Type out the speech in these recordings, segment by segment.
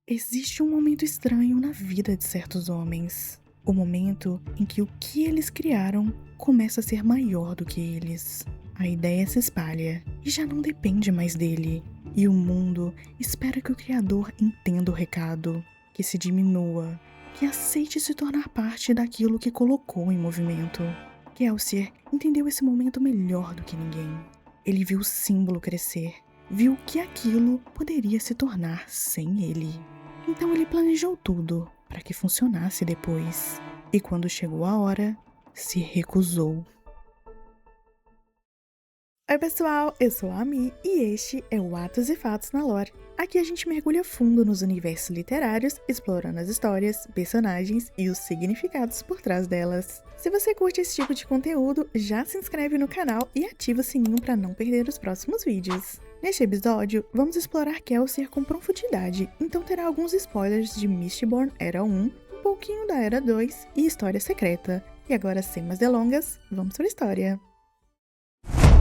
Existe um momento estranho na vida de certos homens. O momento em que o que eles criaram começa a ser maior do que eles. A ideia se espalha e já não depende mais dele. E o mundo espera que o Criador entenda o recado, que se diminua, que aceite se tornar parte daquilo que colocou em movimento. Kelsier entendeu esse momento melhor do que ninguém. Ele viu o símbolo crescer, viu que aquilo poderia se tornar sem ele. Então ele planejou tudo para que funcionasse depois. E quando chegou a hora, se recusou. Oi pessoal, eu sou a Ami e este é o Atos e Fatos na Lore. Aqui a gente mergulha fundo nos universos literários, explorando as histórias, personagens e os significados por trás delas. Se você curte esse tipo de conteúdo, já se inscreve no canal e ativa o sininho para não perder os próximos vídeos. Neste episódio, vamos explorar Kelsier com profundidade, então terá alguns spoilers de Mistborn Era 1, um pouquinho da Era 2 e História Secreta. E agora, sem mais delongas, vamos para a história.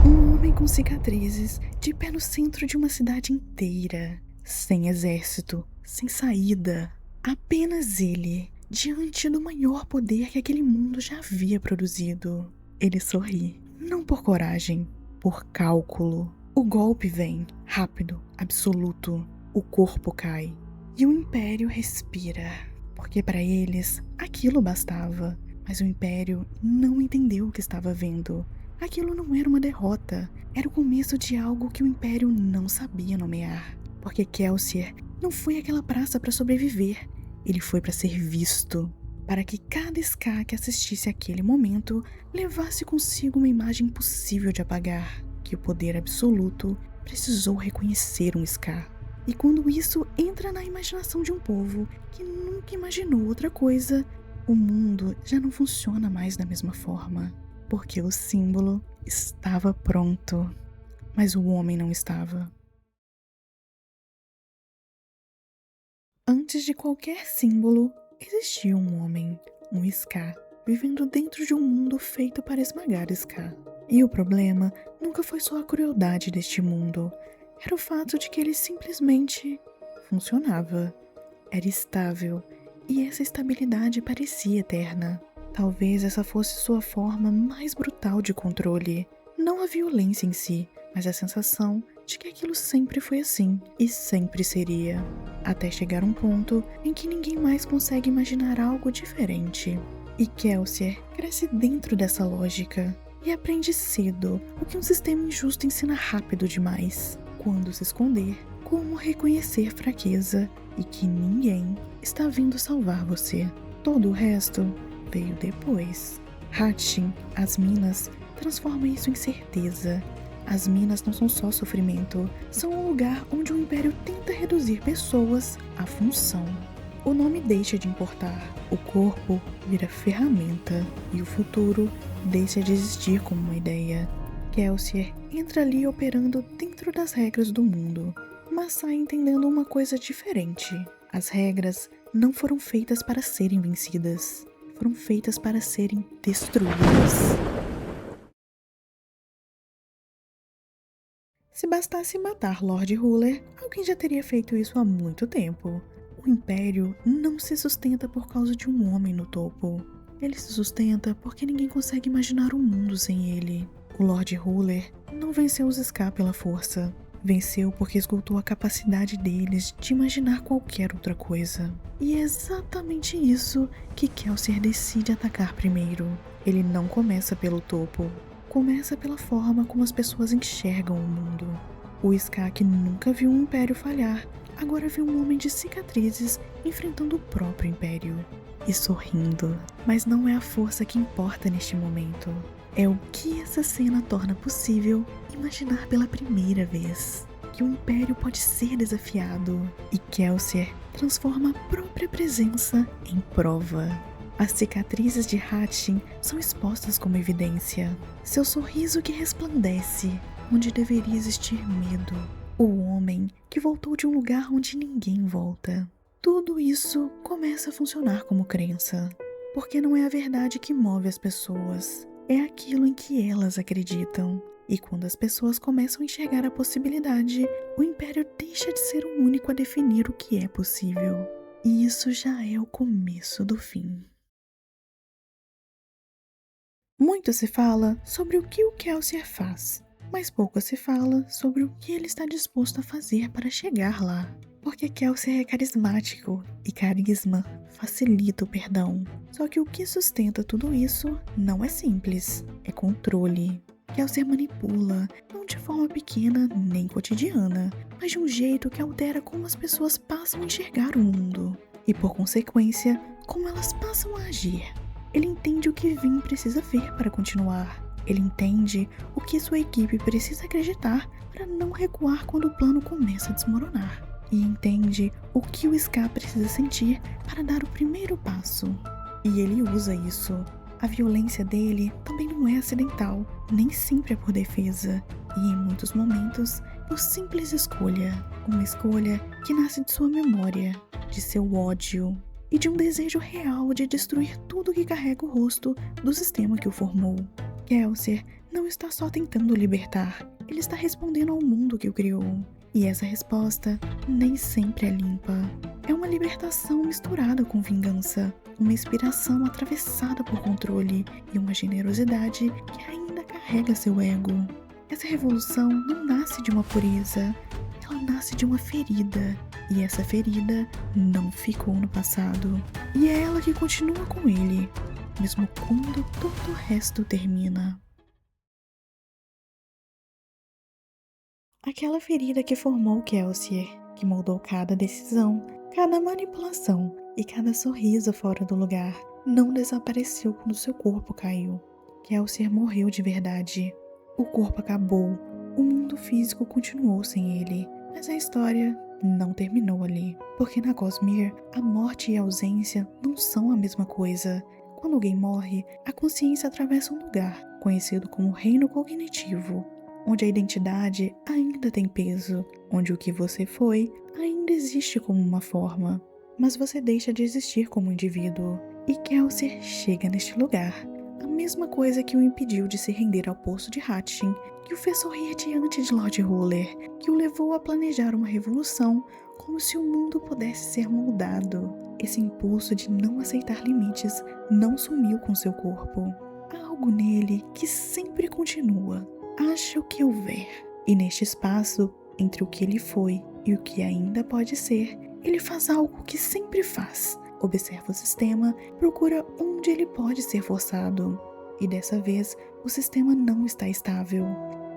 Um homem com cicatrizes, de pé no centro de uma cidade inteira, sem exército, sem saída, apenas ele, diante do maior poder que aquele mundo já havia produzido. Ele sorri, não por coragem, por cálculo. O golpe vem, rápido, absoluto, o corpo cai, e o Império respira, porque para eles aquilo bastava, mas o Império não entendeu o que estava vendo. Aquilo não era uma derrota, era o começo de algo que o Império não sabia nomear. Porque Kelsier não foi àquela praça para sobreviver, ele foi para ser visto. Para que cada Ska que assistisse àquele momento levasse consigo uma imagem impossível de apagar, que o poder absoluto precisou reconhecer um Ska. E quando isso entra na imaginação de um povo que nunca imaginou outra coisa, o mundo já não funciona mais da mesma forma. Porque o símbolo estava pronto, mas o homem não estava. Antes de qualquer símbolo, existia um homem, um Ska, vivendo dentro de um mundo feito para esmagar Ska. E o problema nunca foi só a crueldade deste mundo, era o fato de que ele simplesmente funcionava. Era estável, e essa estabilidade parecia eterna. Talvez essa fosse sua forma mais brutal de controle. Não a violência em si, mas a sensação de que aquilo sempre foi assim e sempre seria. Até chegar um ponto em que ninguém mais consegue imaginar algo diferente. E Kelsier cresce dentro dessa lógica e aprende cedo o que um sistema injusto ensina rápido demais. Quando se esconder, como reconhecer fraqueza e que ninguém está vindo salvar você. Todo o resto veio depois. Hatchin, as minas, transforma isso em certeza. As minas não são só sofrimento, são um lugar onde o Império tenta reduzir pessoas à função. O nome deixa de importar, o corpo vira ferramenta e o futuro deixa de existir como uma ideia. Kelsier entra ali operando dentro das regras do mundo, mas sai entendendo uma coisa diferente. As regras não foram feitas para serem vencidas. Foram feitas para serem destruídas. Se bastasse matar Lord Ruler, alguém já teria feito isso há muito tempo. O Império não se sustenta por causa de um homem no topo. Ele se sustenta porque ninguém consegue imaginar um mundo sem ele. O Lord Ruler não venceu os Ska pela força. Venceu porque esgotou a capacidade deles de imaginar qualquer outra coisa. E é exatamente isso que Kelsier decide atacar primeiro. Ele não começa pelo topo. Começa pela forma como as pessoas enxergam o mundo. O Ska que nunca viu um império falhar, agora vê um homem de cicatrizes enfrentando o próprio império. E sorrindo. Mas não é a força que importa neste momento. É o que essa cena torna possível imaginar pela primeira vez. Que o Império pode ser desafiado. E Kelsier transforma a própria presença em prova. As cicatrizes de Hatchin são expostas como evidência. Seu sorriso que resplandece, onde deveria existir medo. O homem que voltou de um lugar onde ninguém volta. Tudo isso começa a funcionar como crença. Porque não é a verdade que move as pessoas. É aquilo em que elas acreditam. E quando as pessoas começam a enxergar a possibilidade, o Império deixa de ser o único a definir o que é possível. E isso já é o começo do fim. Muito se fala sobre o que o Kelsier faz, mas pouco se fala sobre o que ele está disposto a fazer para chegar lá. Porque Kelsier é carismático, e carisma facilita o perdão. Só que o que sustenta tudo isso não é simples, é controle. Kelsier manipula, não de forma pequena nem cotidiana, mas de um jeito que altera como as pessoas passam a enxergar o mundo. E por consequência, como elas passam a agir. Ele entende o que Vin precisa ver para continuar. Ele entende o que sua equipe precisa acreditar para não recuar quando o plano começa a desmoronar. E entende o que o Scar precisa sentir para dar o primeiro passo. E ele usa isso. A violência dele também não é acidental, nem sempre é por defesa. E em muitos momentos, por simples escolha. Uma escolha que nasce de sua memória, de seu ódio e de um desejo real de destruir tudo que carrega o rosto do sistema que o formou. Kelsier não está só tentando libertar, ele está respondendo ao mundo que o criou. E essa resposta nem sempre é limpa. É uma libertação misturada com vingança, uma inspiração atravessada por controle e uma generosidade que ainda carrega seu ego. Essa revolução não nasce de uma pureza, ela nasce de uma ferida. E essa ferida não ficou no passado. E é ela que continua com ele, mesmo quando todo o resto termina. Aquela ferida que formou Kelsier, que moldou cada decisão, cada manipulação e cada sorriso fora do lugar, não desapareceu quando seu corpo caiu. Kelsier morreu de verdade. O corpo acabou, o mundo físico continuou sem ele, mas a história não terminou ali, porque na Cosmere, a morte e a ausência não são a mesma coisa. Quando alguém morre, a consciência atravessa um lugar, conhecido como reino cognitivo, onde a identidade ainda tem peso, onde o que você foi ainda existe como uma forma, mas você deixa de existir como indivíduo. E Kelsier chega neste lugar. A mesma coisa que o impediu de se render ao poço de Hatchin, que o fez sorrir diante de Lord Ruler, que o levou a planejar uma revolução como se o mundo pudesse ser moldado. Esse impulso de não aceitar limites não sumiu com seu corpo. Há algo nele que sempre continua. Acha o que houver. E neste espaço, entre o que ele foi e o que ainda pode ser, ele faz algo que sempre faz. Observa o sistema, procura onde ele pode ser forçado. E dessa vez, o sistema não está estável,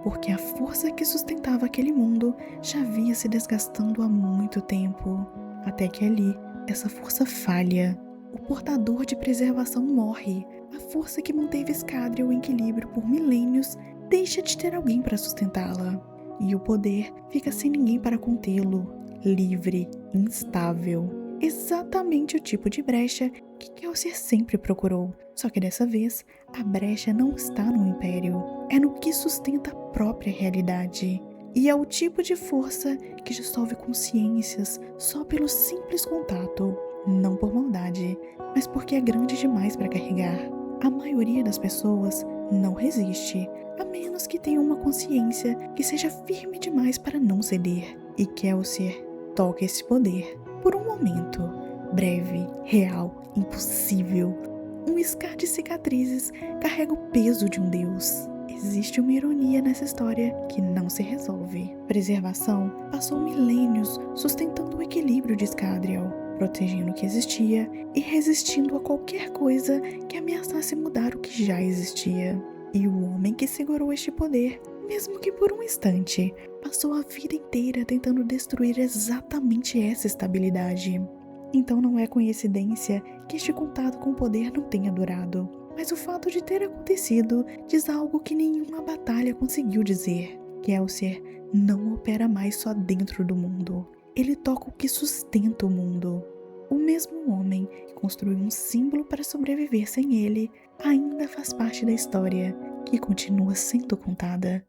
porque a força que sustentava aquele mundo já vinha se desgastando há muito tempo. Até que ali, essa força falha. O portador de preservação morre. A força que manteve Scadrial em equilíbrio por milênios deixa de ter alguém para sustentá-la. E o poder fica sem ninguém para contê-lo, livre, instável. Exatamente o tipo de brecha que Kelsier sempre procurou. Só que dessa vez, a brecha não está no Império, é no que sustenta a própria realidade. E é o tipo de força que dissolve consciências só pelo simples contato, não por maldade, mas porque é grande demais para carregar. A maioria das pessoas não resiste, a menos que tenha uma consciência que seja firme demais para não ceder. E Kelsier toca esse poder. Por um momento, breve, real, impossível, um Scar de cicatrizes carrega o peso de um deus. Existe uma ironia nessa história que não se resolve. Preservação passou milênios sustentando o equilíbrio de Scadrial, protegendo o que existia e resistindo a qualquer coisa que ameaçasse mudar o que já existia. E o homem que segurou este poder, mesmo que por um instante, passou a vida inteira tentando destruir exatamente essa estabilidade. Então não é coincidência que este contato com o poder não tenha durado. Mas o fato de ter acontecido diz algo que nenhuma batalha conseguiu dizer. Kelsier não opera mais só dentro do mundo. Ele toca o que sustenta o mundo. O mesmo homem que construiu um símbolo para sobreviver sem ele ainda faz parte da história, que continua sendo contada.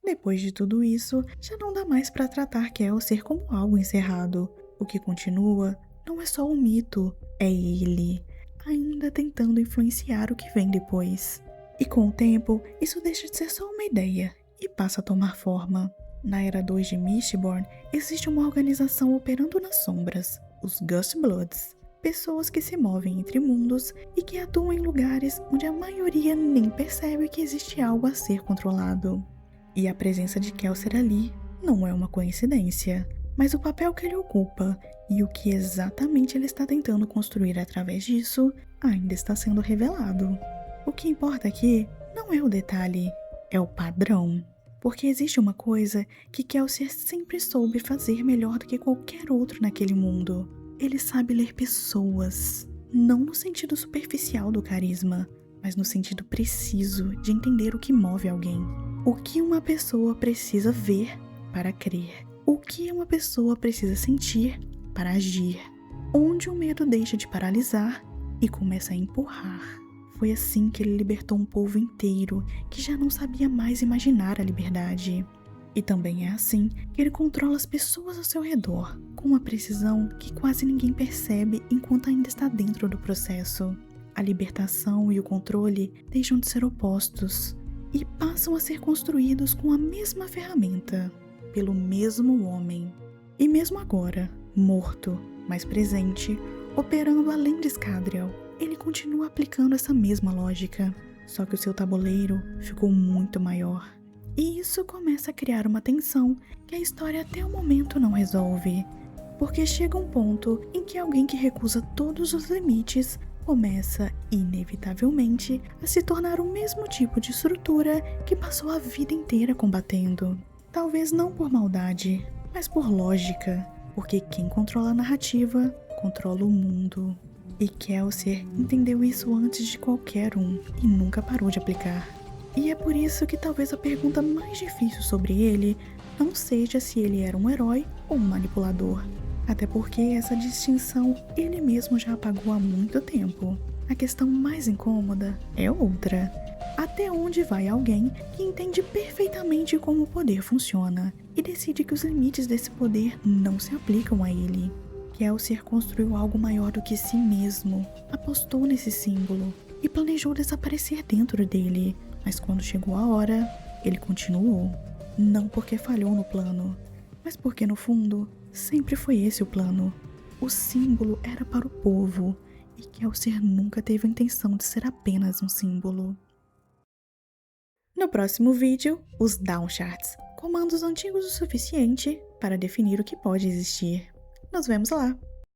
Depois de tudo isso, já não dá mais para tratar Kelsier como algo encerrado. O que continua não é só um mito, é ele, ainda tentando influenciar o que vem depois. E com o tempo, isso deixa de ser só uma ideia e passa a tomar forma. Na Era 2 de Mistborn, existe uma organização operando nas sombras, os Gustbloods, pessoas que se movem entre mundos e que atuam em lugares onde a maioria nem percebe que existe algo a ser controlado. E a presença de Kelsier ali não é uma coincidência, mas o papel que ele ocupa e o que exatamente ele está tentando construir através disso ainda está sendo revelado. O que importa aqui não é o detalhe, é o padrão. Porque existe uma coisa que Kelsier sempre soube fazer melhor do que qualquer outro naquele mundo. Ele sabe ler pessoas, não no sentido superficial do carisma, mas no sentido preciso de entender o que move alguém. O que uma pessoa precisa ver para crer. O que uma pessoa precisa sentir para agir. Onde o medo deixa de paralisar e começa a empurrar. Foi assim que ele libertou um povo inteiro que já não sabia mais imaginar a liberdade. E também é assim que ele controla as pessoas ao seu redor, com uma precisão que quase ninguém percebe enquanto ainda está dentro do processo. A libertação e o controle deixam de ser opostos e passam a ser construídos com a mesma ferramenta, pelo mesmo homem. E mesmo agora, morto, mas presente, operando além de Scadrial, ele continua aplicando essa mesma lógica, só que o seu tabuleiro ficou muito maior. E isso começa a criar uma tensão que a história até o momento não resolve, porque chega um ponto em que alguém que recusa todos os limites começa, inevitavelmente, a se tornar o mesmo tipo de estrutura que passou a vida inteira combatendo. Talvez não por maldade, mas por lógica, porque quem controla a narrativa, controla o mundo. E Kelsier entendeu isso antes de qualquer um e nunca parou de aplicar. E é por isso que talvez a pergunta mais difícil sobre ele não seja se ele era um herói ou um manipulador. Até porque essa distinção ele mesmo já apagou há muito tempo. A questão mais incômoda é outra. Até onde vai alguém que entende perfeitamente como o poder funciona e decide que os limites desse poder não se aplicam a ele? Kelsier construiu algo maior do que si mesmo, apostou nesse símbolo e planejou desaparecer dentro dele, mas quando chegou a hora, ele continuou. Não porque falhou no plano, mas porque no fundo, sempre foi esse o plano. O símbolo era para o povo, e Kelsier nunca teve a intenção de ser apenas um símbolo. No próximo vídeo, os Downshards, comandos antigos o suficiente para definir o que pode existir. Nos vemos lá!